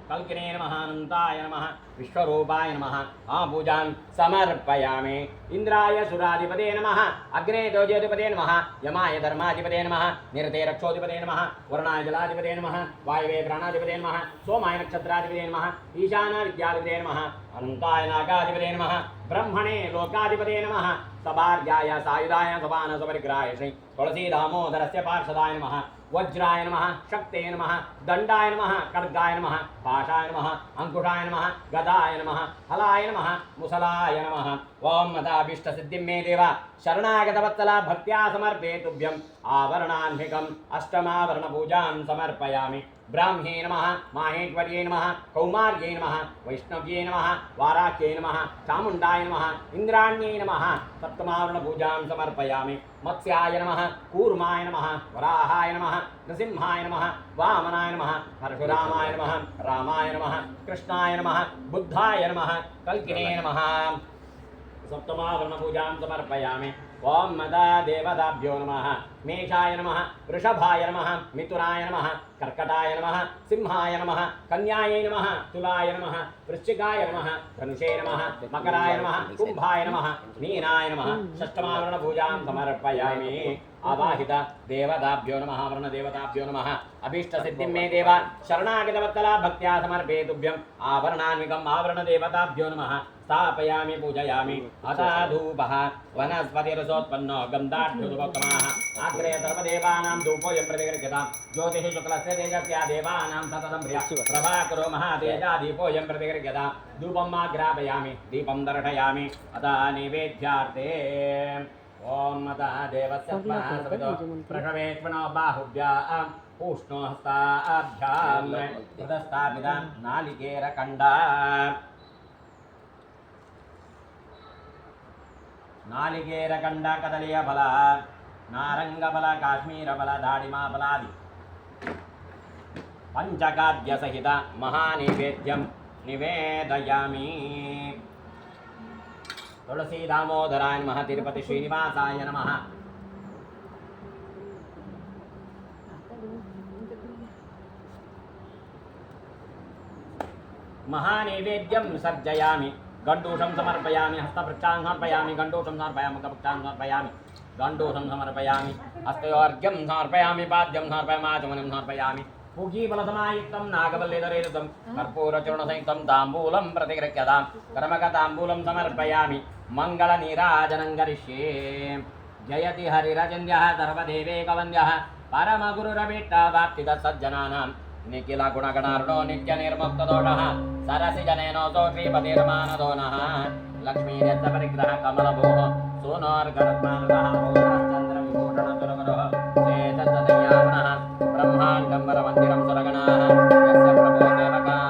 कल्किने नमः अनंताय नमः विश्वरूपाय नमः पूजां समर्पयामि इंद्राय सुराधिपते नमः अग्ने ज्योतिपते नमः यमाय धर्माधिपते नमः निरते रक्षोधिपते नमः वरुणाय जलाधिपते नमः वायवे प्राणाधिपते नमः सोमाय नक्षत्राधिपते नमः ईशानाय विद्याधिपते नमः अनंताय नागाधिपते नमः ब्रह्मणे लोकाधिपते नमः सभार्याय सायुधाय सभान सपरिग्रहाय श्री तुलसी दामोदरस्य पार्षदाय नमः वज्राय नमः शक्ते नमः दंडाय नमः खड्गाय नमः पाशाय नमः अंकुशाय नमः गदाय नमः हलाय नमः मुसलाय नमः ओम मदाभीष्ट सिद्धिं मे देव शरणागतवत्सला भक्त्या समर्पये तुभ्यं आवरणान्विकम् अष्टमावरण पूजां समर्पयामि ब्राह्म्ये नमः माहेश्वर्ये नमः कौमार्ये नमः वैष्णव्ये नमः वाराख्ये नमः चामुण्डाय नमः इन्द्राण्ये नमः सप्तमावरण पूजां समर्पयामि मत्स्याय नमः कूर्माय नमः वराहाय नमः नृसिंहाय नमः वामनाय नमः परशुरामाय नमः रामाय नमः कृष्णाय नमः बुद्धाय नमः कल्किने नमः सप्तमावरण पूजां समर्पयामि ओम मदा देवताभ्यो नमः मेषाय नमः वृषभाय नमः मिथुनाय नमः कर्कटाय नमः सिंहाय नमः कन्याय नमः तुलाय नमः वृश्चिकाय नमः धनुषे नमः मकराय नमः कुंभाय नमः मीनाय नमः षष्ठमावरण पूजां समर्पयामि आवाहित देवताभ्यो नमः वर्ण देवताभ्यो नमः अभीष्ट सिद्धिं मे देव शरणागतवत्सला भक्त्या समर्पये तुभ्यं आवरणान्विकम् आवरण देवताभ्यो नमः स्थापयामि पूजयामि अथा धूपः वनस्पतिरसोत्पन्नो गन्धाढ्योपक्तमाः अग्रे सर्वदेवानां धूपोऽयं प्रतिगृह्यतां ज्योतिः शुक्लस्य तेजस्या देवानां सततं प्रिया प्रभाकरो महातेजा दीपोऽयं प्रतिगृह्यतां धूपं आग्रापयामि दीपं दर्शयामि अतः नैवेद्यार्थे ओम मता देवस्य प्रशवेत्मनो बाहुभ्याम् उष्णोहस्ताभ्याम् हृदस्थापितां नालिकेरकण्डा नालिकेरकण्ड कदलीय फल नारंग फल काश्मीर फल दाडिमा फलादि पंचखाद्य सहित महानैवेद्यं निवेदयामि तुलसी दामोदराय नमः तिरुपति श्रीनिवासाय नमः महानैवेद्यं सर्जयामि गंडूषं समर्पयामि हस्तपृक्षां समर्पयामि गंडूषं समर्पयामि मुखपृक्षां समर्पयामि गंडूषं समर्पयामि हस्तयोर्घ्यं समर्पयामि पाद्यं समर्पयामि आचमनं समर्पयामि पूगीफलसमायुक्तं नागवल्लीधरेदं कर्पूरचूर्णसंयुक्तं ताम्बूलं प्रतिगृह्यतां कर्मकताम्बूलं समर्पयामि मङ्गलनीराजनं करिष्ये जयति हरिरचिन्त्यः सर्वदेवैकवन्द्यः परमगुरुरभीष्टावाप्तिदः सज्जनानां निखिलगुणगणार्णो नित्यनिर्मुक्तदोषः सरसिजनेनोऽसौ श्रीपतिर्मानदो नः लक्ष्मीर्यत्तपरिग्रहः कमलभोः सोनोर्गरत्नानुगः चन्द्रविभूषणसुरगुरुः शेषसंयावनः ब्रह्माण्डम्बरमन्दिरं सुरगणाः यस्य प्रभो सेवकाः